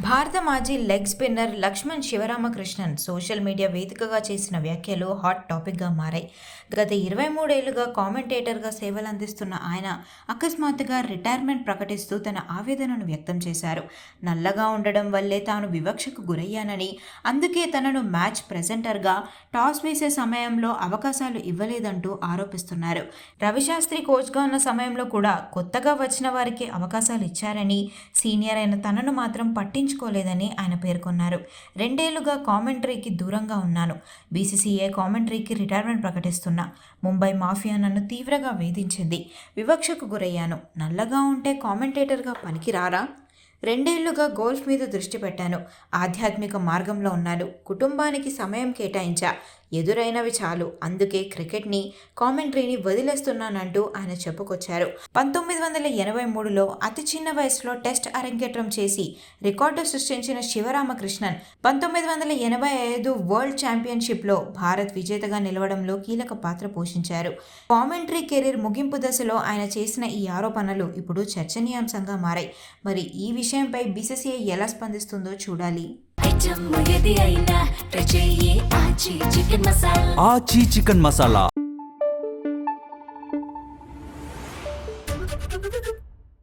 భారత మాజీ leg spinner Laxman Sivaramakrishnan social media వేదికగా చేసిన వ్యాఖ్యలు హాట్ టాపిక్గా మారాయి. గత 23 ఏళ్లుగా కామెంటేటర్గా సేవలందిస్తున్న ఆయన అకస్మాత్తుగా రిటైర్మెంట్ ప్రకటిస్తూ తన ఆవేదనను వ్యక్తం చేశారు. నల్లగా ఉండడం వల్లే తాను వివక్షకు గురయ్యానని, అందుకే తనను మ్యాచ్ ప్రెజెంటర్గా టాస్ వేసే సమయంలో అవకాశాలు ఇవ్వలేదంటూ ఆరోపిస్తున్నారు. రవిశాస్త్రి కోచ్గా ఉన్న సమయంలో కూడా కొత్తగా వచ్చిన వారికి అవకాశాలు ఇచ్చారని, సీనియర్ అయిన తనను మాత్రం పట్టించుకోలేదని ఆయన పేర్కొన్నారు. 2 ఏళ్లుగా కామెంటరీకి దూరంగా ఉన్నాను. బీసీసీఐ కామెంటరీకి రిటైర్మెంట్ ప్రకటిస్తున్నా. ముంబై మాఫియా నన్ను తీవ్రంగా వేధించింది. వివక్షకు గురయ్యాను. నల్లగా ఉంటే కామెంటేటర్గా పనికిరారా? 2 ఏళ్లుగా గోల్ఫ్ మీద దృష్టి పెట్టాను. ఆధ్యాత్మిక మార్గంలో ఉన్నాను. కుటుంబానికి సమయం కేటాయించా. ఎదురైనవి చాలు. అందుకే క్రికెట్ని, కామెంటరీని వదిలేస్తున్నానంటూ ఆయన చెప్పుకొచ్చారు. 1983లో అతి చిన్న వయసులో టెస్ట్ అరంగేట్రం చేసి రికార్డు సృష్టించిన శివరామకృష్ణన్ 1985 వరల్డ్ ఛాంపియన్షిప్లో భారత్ విజేతగా నిలవడంలో కీలక పాత్ర పోషించారు. కామెంటరీ కెరీర్ ముగింపు దశలో ఆయన చేసిన ఈ ఆరోపణలు ఇప్పుడు చర్చనీయాంశంగా మారాయి. మరి ఈ విషయంపై బీసీసీఐ ఎలా స్పందిస్తుందో చూడాలి. ఆచి చికెన్ మసాలా